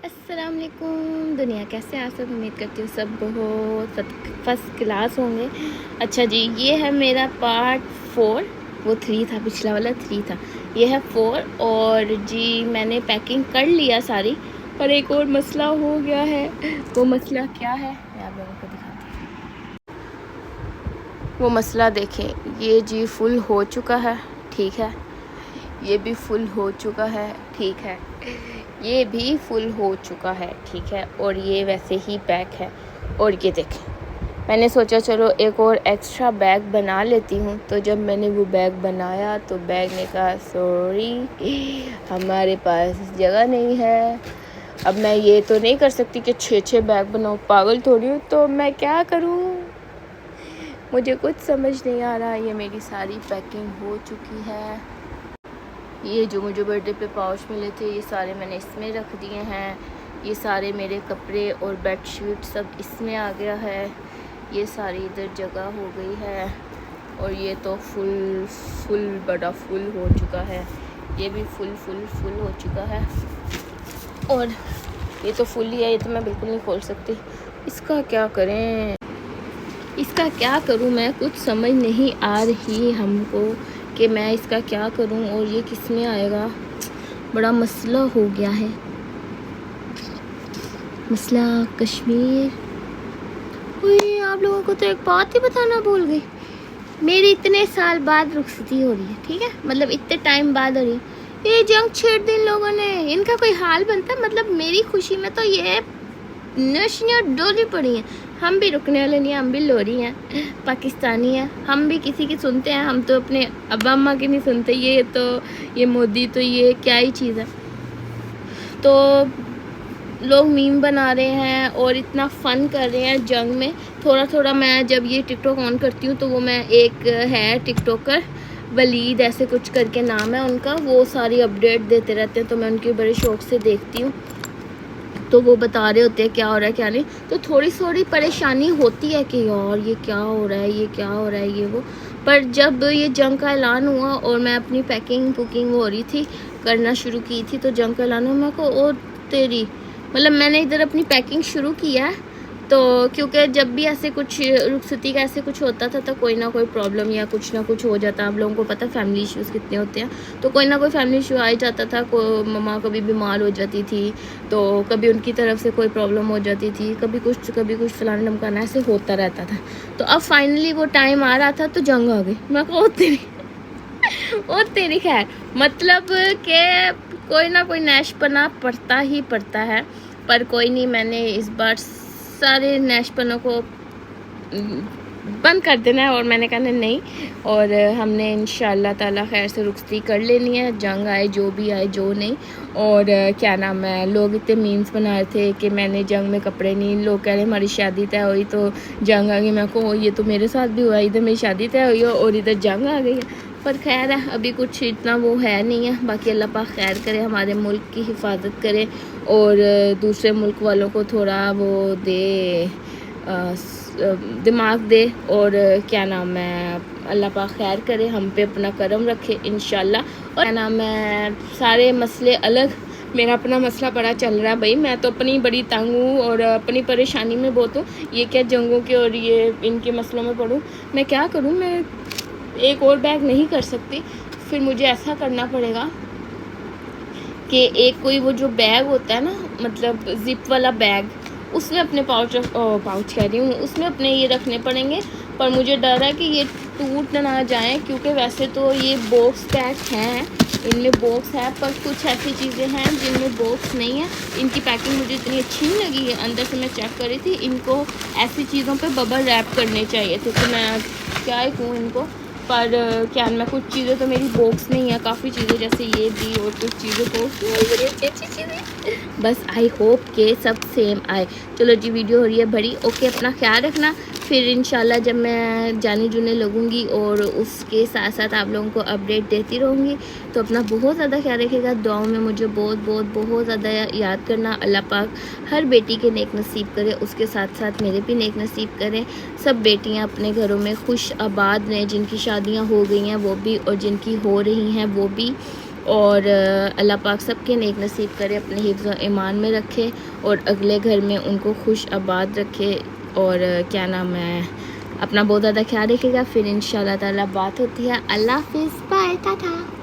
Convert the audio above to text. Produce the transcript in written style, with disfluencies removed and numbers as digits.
अस्सलाम वालेकुम। दुनिया कैसे हैं आप सब? उम्मीद करती हूँ सब बहुत फर्स्ट क्लास होंगे। अच्छा जी, ये है मेरा पार्ट 4। वो 3 था, पिछला वाला 3 था, ये है 4। और जी मैंने पैकिंग कर लिया सारी, पर एक और मसला हो गया है। वो मसला क्या है मैं आप लोगों को दिखाती हूँ। वो मसला देखें, ये जी फुल हो चुका है, ठीक है। ये भी फुल हो चुका है, ठीक है। ये भी फुल हो चुका है, ठीक है। और ये वैसे ही पैक है। और ये देखें, मैंने सोचा चलो एक और एक्स्ट्रा बैग बना लेती हूँ। तो जब मैंने वो बैग बनाया तो बैग ने कहा सॉरी, हमारे पास जगह नहीं है। अब मैं ये तो नहीं कर सकती कि 6 बैग बनाऊँ, पागल थोड़ी हूँ। तो मैं क्या करूँ, मुझे कुछ समझ नहीं आ रहा। ये मेरी सारी पैकिंग हो चुकी है। ये जो मुझे बर्थडे पे पाउच मिले थे, ये सारे मैंने इसमें रख दिए हैं। ये सारे मेरे कपड़े और बेडशीट सब इसमें आ गया है। ये सारी इधर जगह हो गई है। और ये तो फुल बड़ा फुल हो चुका है। ये भी फुल हो चुका है। और ये तो फुल ही है, ये तो मैं बिल्कुल नहीं खोल सकती। इसका क्या करें, इसका क्या करूं, मैं कुछ समझ नहीं आ रही हमको कि मैं इसका क्या करूं। और ये किस में आएगा, बड़ा मसला हो गया है। मसला कश्मीर। ओए, आप लोगों को तो एक बात ही बताना भूल गई। मेरी इतने साल बाद रुखसती हो रही है, ठीक है, मतलब इतने टाइम बाद हो रही है। ये जंग छेड़ दी इन लोगों ने, इनका कोई हाल बनता है? मतलब मेरी खुशी में तो ये नशियाँ डोली पड़ी हैं। हम भी रुकने वाले नहीं हैं, हम भी लोरी हैं, पाकिस्तानी हैं। हम भी किसी की सुनते हैं, हम तो अपने अब्बा अम्मा की नहीं सुनते। ये मोदी तो ये क्या ही चीज़ है। तो लोग मीम बना रहे हैं और इतना फ़न कर रहे हैं जंग में। थोड़ा मैं जब ये टिकटॉक ऑन करती हूँ तो वो मैं एक है टिकटॉकर, वलीद ऐसे कुछ करके नाम है उनका, वो सारी अपडेट देते रहते हैं। तो मैं उनकी बड़े शौक़ से देखती हूँ। तो वो बता रहे होते हैं क्या हो रहा है क्या नहीं। तो थोड़ी परेशानी होती है कि यार ये क्या हो रहा है, ये क्या हो रहा है, ये वो। पर जब ये जंग का ऐलान हुआ और मैं अपनी पैकिंग कुकिंग हो रही थी, करना शुरू की थी, तो जंग का ऐलान हुआ, मैं को ओ तेरी, मतलब मैंने इधर अपनी पैकिंग शुरू किया है। तो क्योंकि जब भी ऐसे कुछ रुखसती का ऐसे कुछ होता था तो कोई ना कोई प्रॉब्लम या कुछ ना कुछ हो जाता। आप लोगों को पता है फैमिली इश्यूज़ कितने होते हैं। तो कोई ना कोई फैमिली इशू आ ही जाता था। मम्मा कभी बीमार हो जाती थी, तो कभी उनकी तरफ से कोई प्रॉब्लम हो जाती थी, कभी कुछ फलाना ढमकाना ऐसे होता रहता था। तो अब फाइनली वो टाइम आ रहा था तो जंग आ गई। मैं को ओ तेरी खैर, मतलब कि कोई ना कोई नैशपना पड़ता ही पड़ता है। पर कोई नहीं, मैंने इस बार सारे नैशपनों को बंद कर देना है। और मैंने कहा नहीं, और हमने इंशाल्लाह ताला खैर से रुखसती कर लेनी है, जंग आए जो भी आए जो नहीं। और क्या नाम है, लोग इतने मीम्स बना रहे थे कि मैंने जंग में कपड़े नहीं, लोग कह रहे हमारी शादी तय हुई तो जंग आ गई। मैं को ये तो मेरे साथ भी हुआ, इधर मेरी शादी तय हुई है और इधर जंग आ गई है। पर खैर है, अभी कुछ इतना वो है नहीं है। बाकी अल्लाह पाक खैर करे, हमारे मुल्क की हिफाजत करे और दूसरे मुल्क वालों को थोड़ा वो दे, दिमाग दे। और क्या नाम है, अल्लाह पाक खैर करे, हम पे अपना करम रखे इंशाल्लाह। और क्या नाम है, सारे मसले अलग, मेरा अपना मसला बड़ा चल रहा है भाई। मैं तो अपनी बड़ी तंग हूँ और अपनी परेशानी में बहुत हूँ। ये क्या जंगों के और ये इनके मसलों में पढ़ूँ, मैं क्या करूँ। मैं एक और बैग नहीं कर सकती, फिर मुझे ऐसा करना पड़ेगा कि एक कोई वो जो बैग होता है ना, मतलब ज़िप वाला बैग, उसमें अपने पाउच कह रही हूँ, उसमें अपने ये रखने पड़ेंगे। पर मुझे डर है कि ये टूट ना जाएं, क्योंकि वैसे तो ये बॉक्स पैक हैं, इनमें बॉक्स है, पर कुछ ऐसी चीज़ें हैं जिनमें बॉक्स नहीं है। इनकी पैकिंग मुझे इतनी अच्छी नहीं लगी है, अंदर से मैं चेक कर रही थी, इनको ऐसी चीज़ों पे बबल रैप करने चाहिए थे। तो मैं क्या ही कहूँ इनको। पर क्या मैं, कुछ चीज़ें तो मेरी बॉक्स नहीं है, काफ़ी चीज़ें जैसे ये भी और कुछ चीज़ें तो बड़ी अच्छी चीज़ें। बस आई होप के सब सेम आए। चलो जी, वीडियो हो रही है बड़ी। ओके, अपना ख्याल रखना। फिर इंशाल्लाह जब मैं जाने जुने लगूंगी और उसके साथ साथ आप लोगों को अपडेट देती रहूँगी। तो अपना बहुत ज़्यादा ख्याल रखिएगा। दुआओं में मुझे बहुत ज़्यादा याद करना। अल्लाह पाक हर बेटी के नेक नसीब करे, उसके साथ साथ मेरे भी नेक नसीब करें। सब बेटियां अपने घरों में खुश आबाद रहें, जिनकी शादियां हो गई हैं वो भी और जिनकी हो रही हैं वो भी। और अल्लाह पाक सबके नेक नसीब करे, अपने हिफ्ज़ व ईमान में रखे और अगले घर में उनको खुश आबाद रखे। और क्या नाम है, अपना बहुत ज़्यादा ख्याल रखिएगा। फिर इंशाल्लाह ताला बात होती है। अल्लाह हाफ़िज़, बाय, टाटा।